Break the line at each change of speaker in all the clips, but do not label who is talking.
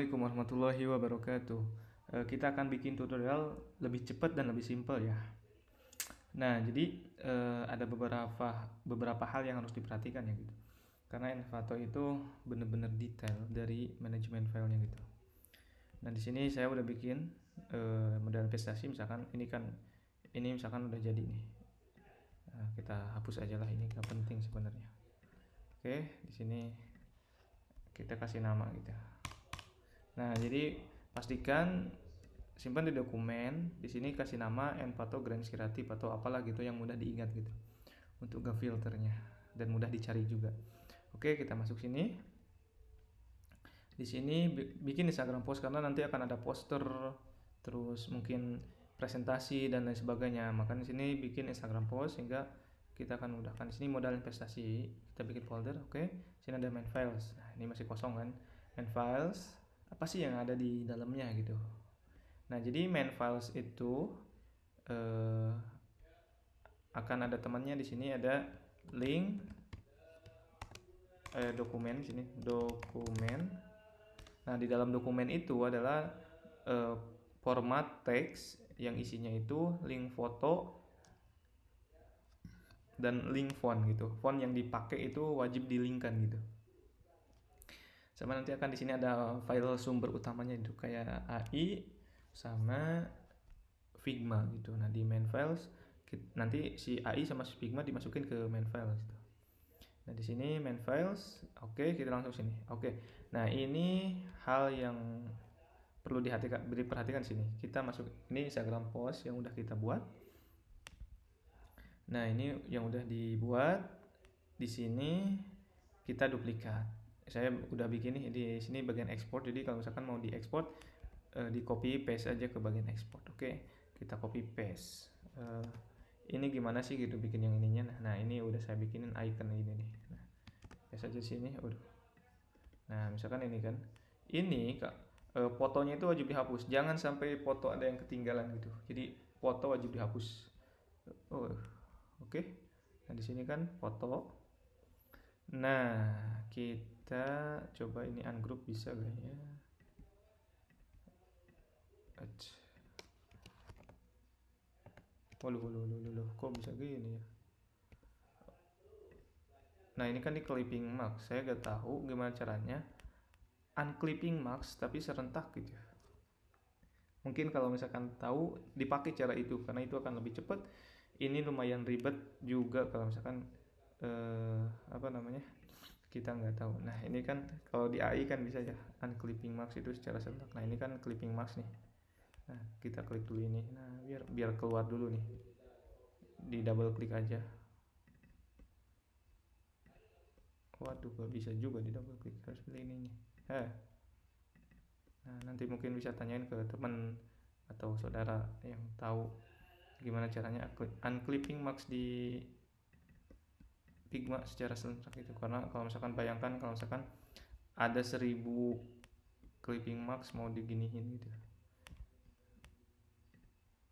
Assalamualaikum warahmatullahi wabarakatuh. Kita akan bikin tutorial lebih cepat dan lebih simpel ya. Nah, jadi ada beberapa hal yang harus diperhatikan ya gitu. Karena Envato itu benar-benar detail dari manajemen filenya gitu. Nah, di sini saya udah bikin model investasi, misalkan ini misalkan udah jadi nih. Kita hapus aja lah, ini nggak penting sebenarnya. Oke, di sini kita kasih nama gitu. Nah, jadi pastikan simpan di dokumen. Di sini kasih nama Envato Grand Creative atau apalah gitu yang mudah diingat gitu. Untuk ngefilternya dan mudah dicari juga. Oke, kita masuk sini. Di sini bikin Instagram post karena nanti akan ada poster, terus mungkin presentasi dan lain sebagainya. Maka di sini bikin Instagram post sehingga kita akan mudahkan. Di sini modal investasi, kita bikin folder. Oke, sini ada main files. Nah, ini masih kosong kan? Main files, apa sih yang ada di dalamnya gitu. Nah, jadi main files itu akan ada temannya. Di sini ada link dokumen. Di sini dokumen. Nah, di dalam dokumen itu adalah format teks yang isinya itu link foto dan link font gitu. Font yang dipakai itu wajib di-linkkan gitu. Sama nanti akan di sini ada file sumber utamanya itu kayak AI sama Figma gitu. Nah, di main files nanti si AI sama si Figma dimasukin ke main files gitu. Nah, di sini main files. Oke, kita langsung sini. Oke. Nah, ini hal yang perlu diperhatikan sini. Kita masuk ini Instagram post yang udah kita buat. Nah, ini yang udah dibuat. Di sini kita duplikat. Saya udah bikin nih di sini bagian export. Jadi kalau misalkan mau diekspor, di copy paste aja ke bagian export. Oke, kita copy paste. Ini gimana sih gitu bikin yang ininya. Nah, ini udah saya bikinin icon ini nih. Nah, paste aja sini. Udah. Nah, misalkan ini kan. Ini Kak, fotonya itu wajib dihapus. Jangan sampai foto ada yang ketinggalan gitu. Jadi foto wajib dihapus. Oh, oke. Nah, di sini kan foto. Nah, kita coba ini ungroup bisa gak ya? Waduh, kok bisa gini ya? Nah, ini kan di clipping max. Saya gak tahu gimana caranya unclipping max tapi serentak gitu. Mungkin kalau misalkan tahu dipakai cara itu karena itu akan lebih cepat. Ini lumayan ribet juga kalau misalkan apa namanya? Kita nggak tahu. Nah, ini kan kalau di AI kan bisa ya unclipping max itu secara serentak. Nah, ini kan clipping max nih. Nah, kita klik dulu ini. Nah, biar keluar dulu nih. Di double klik aja. Waduh, gak bisa juga di double klik, harus pilih ini nih. Nah, nanti mungkin bisa tanyain ke teman atau saudara yang tahu gimana caranya unclipping max di Figma secara serentak itu. Karena kalau misalkan bayangkan kalau misalkan ada 1000 clipping max mau diginiin gitu.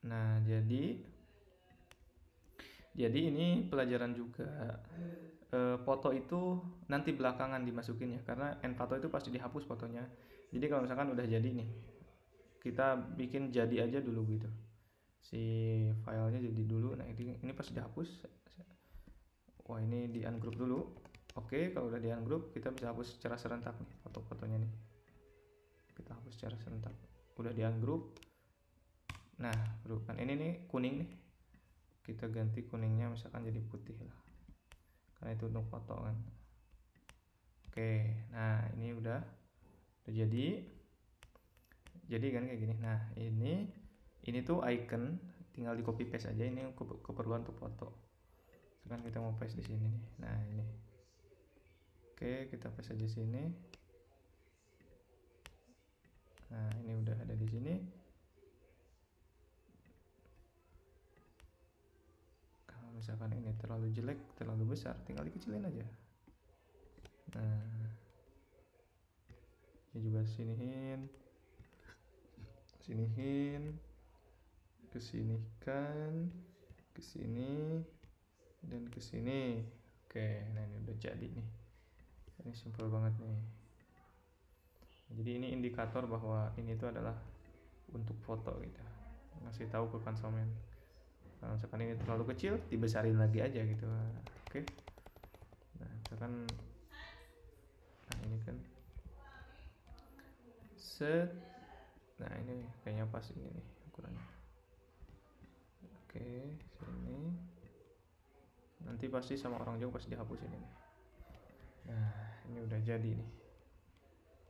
Nah, jadi ini pelajaran juga. Foto itu nanti belakangan dimasukin ya, karena Envato itu pasti dihapus fotonya. Jadi kalau misalkan udah jadi nih, kita bikin jadi aja dulu gitu. Si filenya jadi dulu. Nah, ini pasti dihapus. Wah, ini di ungroup dulu. Oke, kalau udah di ungroup kita bisa hapus secara serentak nih foto-fotonya nih. Kita hapus secara serentak. Udah di ungroup. Nah, bro, kan ini nih kuning nih. Kita ganti kuningnya misalkan jadi putih lah. Karena itu untuk foto kan. Oke, nah ini udah jadi kan kayak gini. Nah, ini tuh icon, tinggal di copy paste aja. Ini keperluan untuk foto. Sekarang kita mau paste di sini nih. Nah, ini. Oke, kita paste aja sini. Nah, ini udah ada di sini. Kalau misalkan ini terlalu jelek, terlalu besar, tinggal dikecilin aja. Nah, ini juga sinihin, kesinikan, kesini, dan kesini. Oke, nah ini udah jadi nih. Ini simpel banget nih. Jadi ini indikator bahwa ini itu adalah untuk foto gitu, ngasih tahu ke konsumen. Kalau misalkan ini terlalu kecil, dibesarin lagi aja gitu. Oke. Nah misalkan, nah ini kan set. Nah ini kayaknya pas ini nih ukurannya. Oke, sini. Nanti pasti sama orang jauh pasti dihapus ini nih. Nah ini udah jadi nih.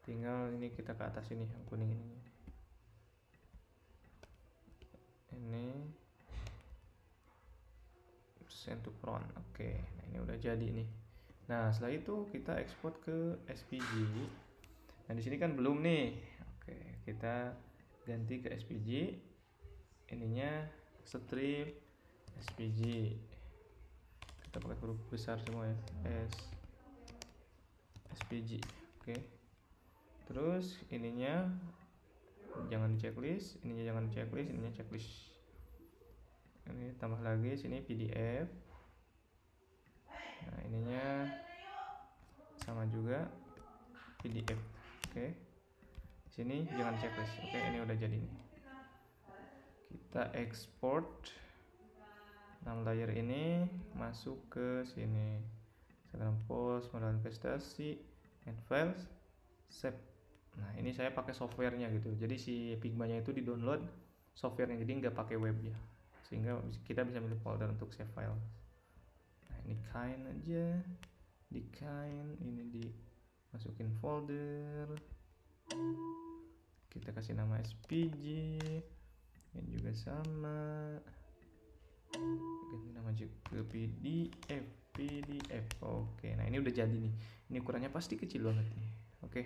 Tinggal ini kita ke atas ini yang kuning ini. Ini send to front. Oke, nah ini udah jadi nih. Nah setelah itu kita ekspor ke SVG. Nah di sini kan belum nih. Oke, kita ganti ke SVG. Ininya strip SVG. Kita pakai huruf besar semua ya. SVG. Oke. Terus ininya jangan di checklist, ininya jangan di checklist, ininya checklist. Ini tambah lagi sini PDF. Nah ininya sama juga PDF. Oke. Sini jangan checklist. Oke, ini udah jadi nih. Kita export 6 layer ini masuk ke sini. Sekarang post, modal investasi, and files, save. Nah ini saya pakai softwarenya gitu. Jadi si Figma-nya itu di download softwarenya, jadi nggak pakai web ya. Sehingga kita bisa milih folder untuk save file. Nah ini kind aja, di kind ini dimasukin folder. Kita kasih nama SVG. Ini juga sama. Ganti nama aja ke PDF. Oke, nah ini udah jadi nih. Ini ukurannya pasti kecil banget nih. Oke.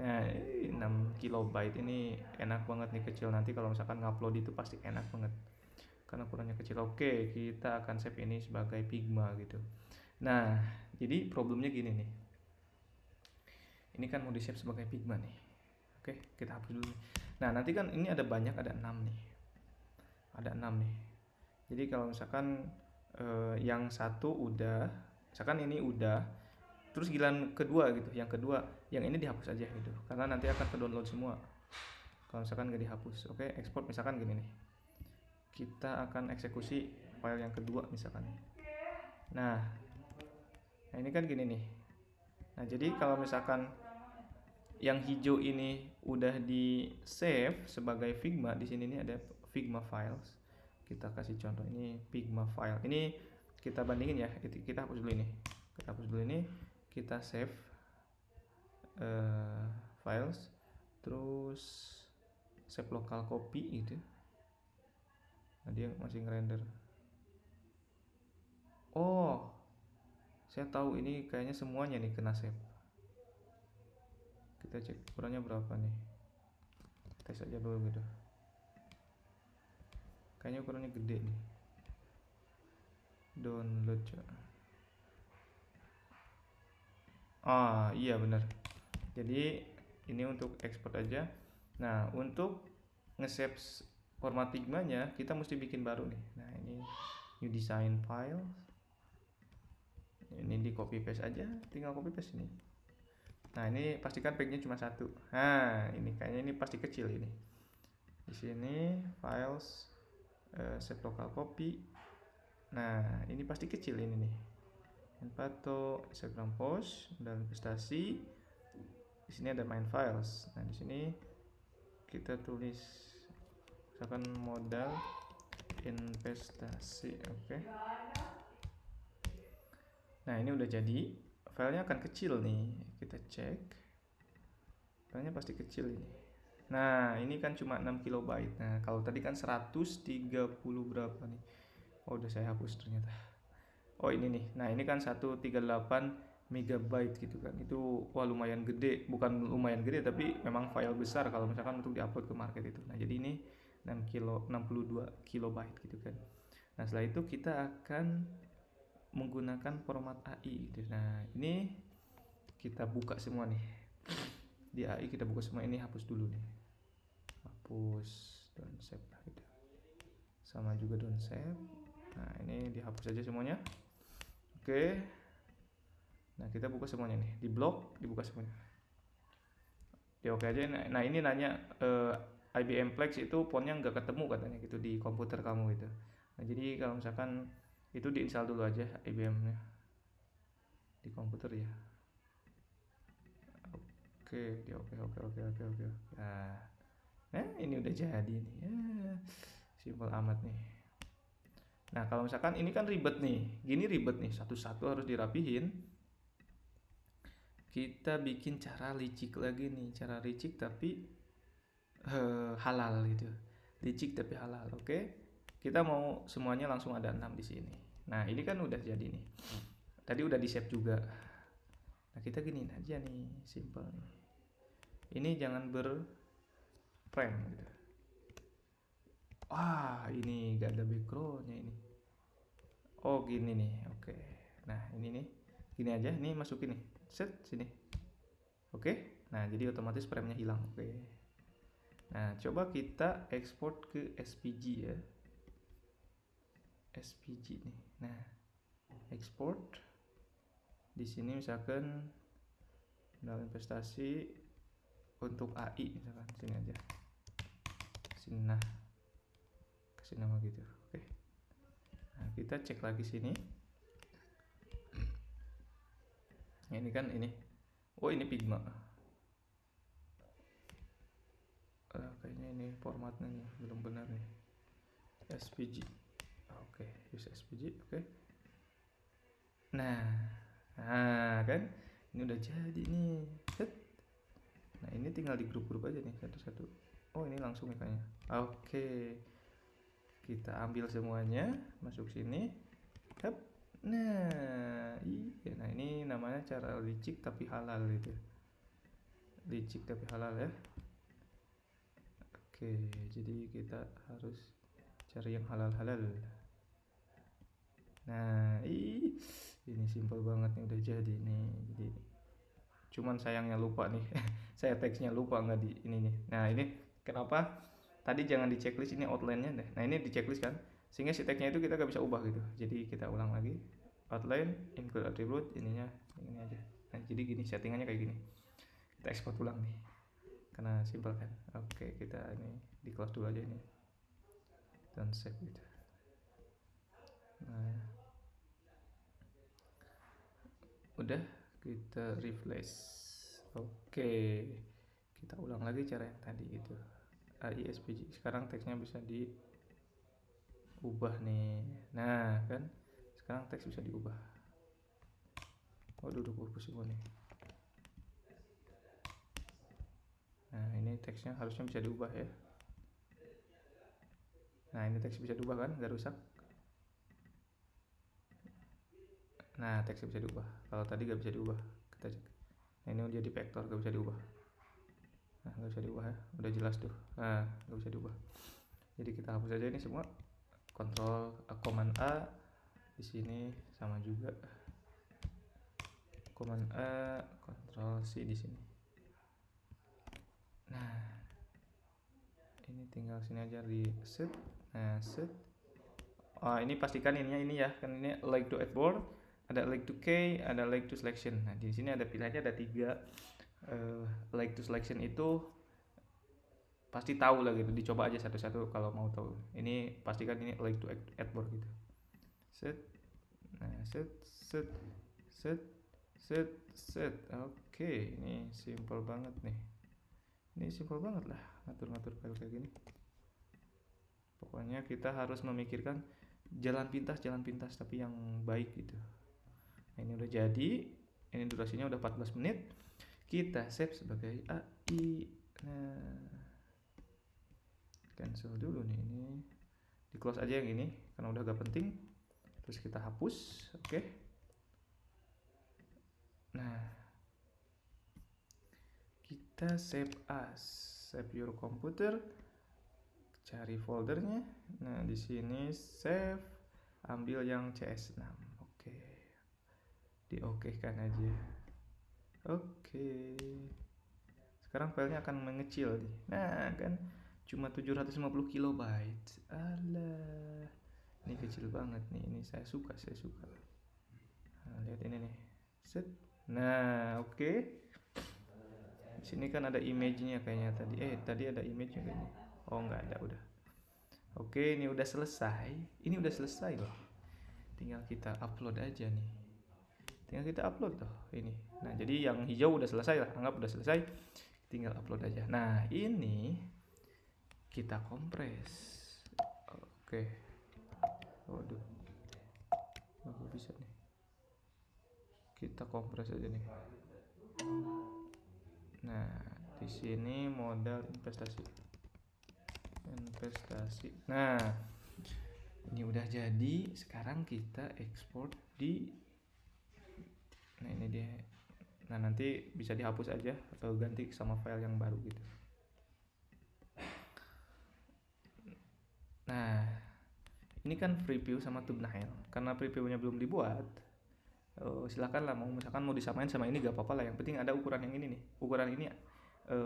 Nah, 6 kilobyte ini enak banget nih, kecil. Nanti kalau misalkan ngupload itu pasti enak banget. Karena ukurannya kecil. Oke, kita akan save ini sebagai Figma gitu. Nah, jadi problemnya gini nih. Ini kan mau di-save sebagai Figma nih. Oke, kita hapus dulu. Nah, nanti kan ini ada banyak, ada 6 nih. Ada 6 nih. Jadi kalau misalkan yang satu udah, misalkan ini udah, terus giliran kedua gitu, yang kedua, yang ini dihapus aja gitu, karena nanti akan ke download semua kalau misalkan nggak dihapus. Oke, ekspor misalkan gini nih, kita akan eksekusi file yang kedua misalkan. Nah ini kan gini nih. Nah jadi kalau misalkan yang hijau ini udah di save sebagai Figma, di sini nih ada Figma files. Kita kasih contoh, ini Figma file. Ini kita bandingin ya. Kita hapus dulu ini. Kita hapus dulu ini. Kita save files. Terus save local copy gitu. Nah dia masih ngerender. Oh, saya tahu ini kayaknya semuanya nih kena save. Kita cek ukurannya berapa nih. Tes aja dulu gitu. Kayaknya ukurannya gede nih. Download coba. Iya benar. Jadi ini untuk ekspor aja. Nah untuk nge-save format Figma-nya kita mesti bikin baru nih. Nah ini new design file. Ini di copy paste aja, tinggal copy paste ini. Nah ini pastikan page-nya cuma satu. Nah ini kayaknya ini pasti kecil ini. Di sini files, save local copy. Nah ini pasti kecil ini nih. Envato, Instagram post, dan investasi. Di sini ada main files. Nah di sini kita tulis misalkan modal investasi. Oke. Nah ini udah jadi. Filenya akan kecil nih. Kita cek. Filenya pasti kecil ini. Nah ini kan cuma 6 kilobyte. Nah kalau tadi kan 130 berapa nih. Oh udah saya hapus ternyata. Oh ini nih. Nah ini kan 138 megabyte gitu kan. Itu wah lumayan gede. Bukan lumayan gede tapi memang file besar kalau misalkan untuk diupload ke market itu. Nah jadi ini 62 kilobyte gitu kan. Nah setelah itu kita akan menggunakan format AI gitu. Nah ini kita buka semua nih. Di AI kita buka semua, ini hapus dulu nih. Hapus, don't save lah gitu. Sama juga don't save. Nah ini dihapus aja semuanya. Oke. Nah kita buka semuanya nih. Di blok dibuka semuanya. Dia oke aja. Nah ini nanya IBM Plex itu fontnya nggak ketemu katanya gitu di komputer kamu gitu. Nah jadi kalau misalkan itu diinstal dulu aja IBM-nya di komputer ya. Oke, dia oke. Nah ini udah jadi nih ya, simpel amat nih. Nah kalau misalkan ini kan ribet nih, gini ribet nih, satu-satu harus dirapihin. Kita bikin cara licik lagi nih, cara licik tapi halal gitu. Licik tapi halal, oke? Kita mau semuanya langsung ada 6 di sini. Nah ini kan udah jadi nih. Tadi udah di save juga. Nah kita giniin aja nih, simple nih. Ini jangan berframe gitu. Wah ini gak ada backgroundnya ini. Oh gini nih, oke. Nah ini nih, gini aja, nih masukin nih, set sini. Oke, nah jadi otomatis frame-nya hilang. Oke. Nah coba kita export ke SVG ya. SVG nih. Nah export di sini misalkan dalam investasi untuk AI misalkan sini aja. Sini nah, kasih nama gitu. Oke. Nah kita cek lagi sini. Nah, ini kan ini. Oh ini Figma. Kayaknya ini formatnya nih belum benar nih. SVG. Oke, use SVG. Oke. Nah kan ini udah jadi nih. Set. Nah ini tinggal di grup-grup aja nih satu-satu. Oh ini langsung ya kayaknya. Oke, kita ambil semuanya, masuk sini. Hep. Nah, iya. Nah ini namanya cara licik tapi halal gitu. Licik tapi halal ya. Oke, jadi kita harus cari yang halal-halal. Nah, ini simple banget nih udah jadi nih. Jadi cuman sayangnya lupa nih. Saya teksnya lupa nggak di ini nih. Nah, ini kenapa tadi jangan di checklist, ini outline-nya deh. Nah, ini di checklist kan. Sehingga si teksnya itu kita nggak bisa ubah gitu. Jadi kita ulang lagi. Outline, include attribute, ininya ini aja. Nah, jadi gini settingannya kayak gini. Kita export ulang nih. Karena simple kan. Oke, kita ini di close dulu aja ini. Dan save gitu. Nah, udah kita refresh. Oke, kita ulang lagi cara yang tadi gitu. AISPG. Sekarang teksnya bisa diubah nih. Nah kan, sekarang teks bisa diubah. Waduh, udah semua nih. Nah ini teksnya harusnya bisa diubah ya. Nah ini teks bisa diubah kan, nggak rusak. Nah teksnya bisa diubah. Kalau tadi nggak bisa diubah, kita cek. Nah ini udah jadi vektor, nggak bisa diubah. Nah nggak bisa diubah ya, udah jelas tuh. Nah nggak bisa diubah. Jadi kita hapus aja ini semua. Control Command A di sini sama juga. Command A, Control C di sini. Nah ini tinggal sini aja di set. Nah set. Oh ini pastikan ininya ini ya, kan ini like to export, ada like to key, ada like to selection. Nah di sini ada pilihannya ada 3. Like to selection itu pasti tahu lah gitu, dicoba aja satu-satu kalau mau tahu. Ini pastikan ini like to export gitu. Set. Nah set set set set set. Oke, ini simple banget nih. Ini simple banget lah ngatur-ngatur file kayak gini. Pokoknya kita harus memikirkan jalan pintas tapi yang baik gitu. Nah, ini udah jadi. Ini durasinya udah 14 menit. Kita save sebagai AI. Nah, cancel dulu nih ini. Di close aja yang ini karena udah gak penting. Terus kita hapus. Oke. Nah, kita save as. Save your computer. Cari foldernya. Nah, di sini save. Ambil yang CS6. Oke. Diokekan aja. Oke. Sekarang filenya akan mengecil nih. Nah, kan cuma 750 kilobyte. Alah. Ini kecil banget nih. Ini saya suka. Nah, lihat ini nih. Set. Nah, oke. Di sini kan ada image-nya kayaknya tadi. Tadi ada image-nya kayaknya. Oh, nggak ada, udah. Oke, ini udah selesai. Ini udah selesai loh. Tinggal kita upload aja nih. Tinggal kita upload tuh ini. Nah, jadi yang hijau udah selesai lah. Anggap udah selesai. Tinggal upload aja. Nah, ini kita kompres. Oke. Waduh. Aku bisa nih. Kita kompres aja nih. Nah, di sini modal investasi. Nah, ini udah jadi. Sekarang kita ekspor di. Nah, ini dia. Nah, nanti bisa dihapus aja atau ganti sama file yang baru gitu. Nah, ini kan preview sama thumbnail. Karena previewnya belum dibuat, silakan lah, misalkan mau disamain sama ini gak apa-apa lah. Yang penting ada ukuran yang ini nih. Ukuran ini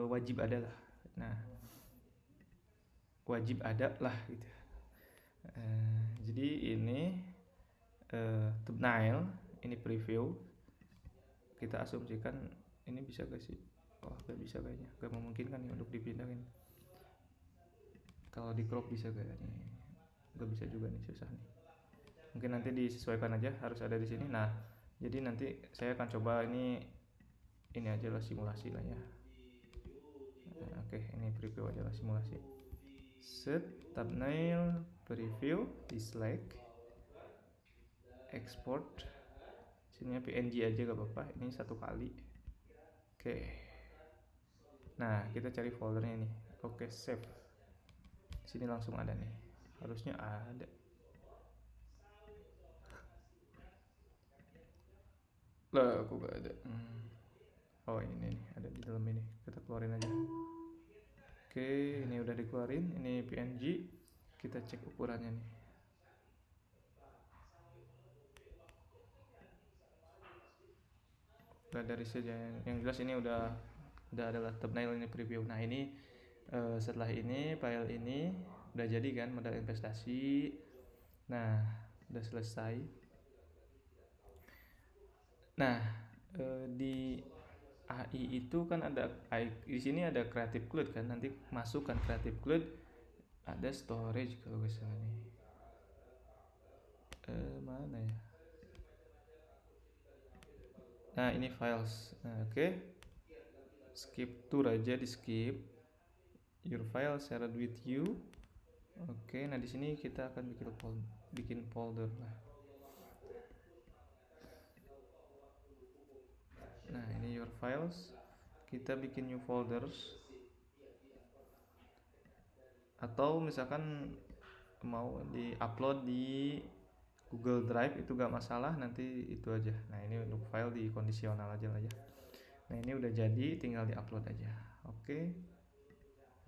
wajib ada lah. Nah, wajib ada lah gitu. Jadi ini thumbnail, ini preview. Kita asumsikan ini bisa gak sih? Oh, gak bisa kayaknya, gak memungkinkan nih untuk dipindahin. Kalau di crop bisa gak nih? Gak bisa juga nih, susah nih. Mungkin nanti disesuaikan aja, harus ada di sini. Nah, jadi nanti saya akan coba ini aja lah, simulasi lah ya. Oke, ini preview aja lah, simulasi. Set, thumbnail, preview, dislike, export. Sini PNG aja gak apa-apa, ini satu kali. Oke. Nah, kita cari foldernya nih. Oke, save. Sini langsung ada nih. Harusnya ada. Lah, aku gak ada. Oh, ini nih, ada di dalam ini. Kita keluarin aja. Oke, ini udah dikeluarin. Ini PNG. Kita cek ukurannya nih. Udah dari saja. Yang jelas ini udah adalah thumbnail, ini preview. Nah, ini setelah ini file ini udah jadi kan, modal investasi. Nah, udah selesai. Nah, di AI itu kan ada, di sini ada Creative Cloud kan, nanti masukkan Creative Cloud, ada storage kalau nggak salah nih. Mana ya? Nah, ini files. Nah, oke. Skip tour aja, di skip. Your file shared with you. Oke, nah di sini kita akan bikin folder lah. Nah, ini your files. Kita bikin new folders. Atau misalkan mau di-upload di Google Drive itu gak masalah, nanti itu aja. Nah, ini untuk file di kondisional aja lah ya. Nah, ini udah jadi, tinggal di-upload aja. Oke.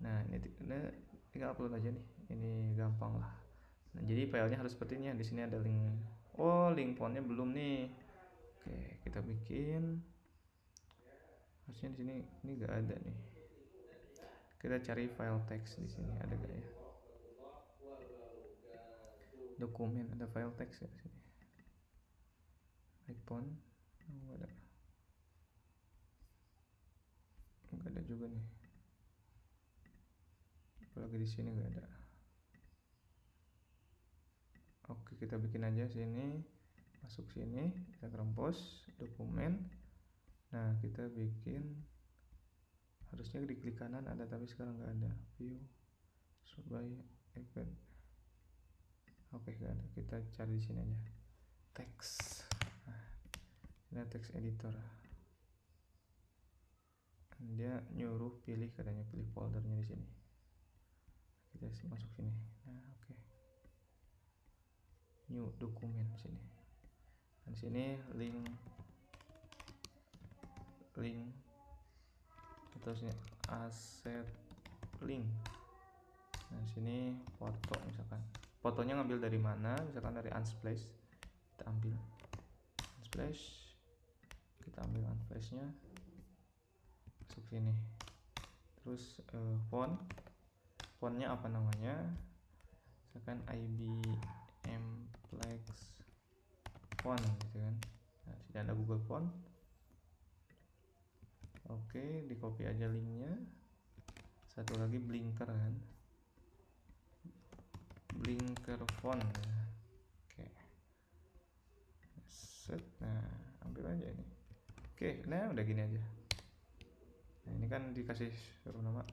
Nah, ini tinggal upload aja nih. Ini gampang lah. Nah, jadi filenya harus seperti ini ya. Di sini ada link. Oh, link fontnya belum nih. Oke, kita bikin. Harusnya di sini ini gak ada nih. Kita cari file text di sini, ada gak ya? Dokumen, ada file text ya di sini. Icon, nggak ada. Nggak ada juga nih. Apalagi di sini nggak ada. Oke, kita bikin aja sini. Masuk sini, kita rempos dokumen. Nah, kita bikin. Harusnya diklik kanan ada, tapi sekarang nggak ada. View, survey, event. Oke, nggak ada. Kita cari di sini aja. Text. Nah, ini text editor. Dia nyuruh katanya pilih foldernya di sini. Kita masuk sini. Nah, oke. New dokumen sini. Dan sini link atau sini asset link. Nah, sini foto misalkan. Fotonya ngambil dari mana? Misalkan dari Unsplash. Kita ambil Unsplash. Kita ambil Unsplash-nya. Masuk sini. Terus fontnya apa namanya? Misalkan IBM Plex font gitu kan. Nah, sini ada Google Font. Oke, di copy aja linknya. Satu lagi Blinker kan, Blinker font ya. Oke, set. Nah, ambil aja ini. Oke, nah udah gini aja. Nah ini kan dikasih suruh nama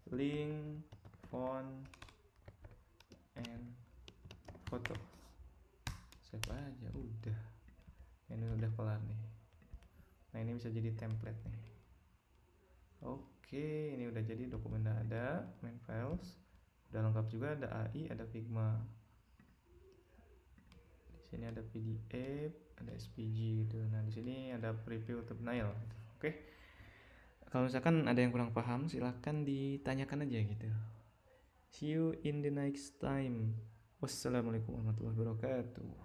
link font and foto, save aja udah. Ini udah kelar nih. Nah ini bisa jadi template nih. Oke, ini udah jadi dokumen. Udah ada main files, udah lengkap juga, ada AI, ada Figma. Di sini ada PDF, ada SVG gitu. Nah di sini ada preview thumbnail. Oke, kalau misalkan ada yang kurang paham silahkan ditanyakan aja gitu. See you in the next time. Wassalamualaikum warahmatullahi wabarakatuh.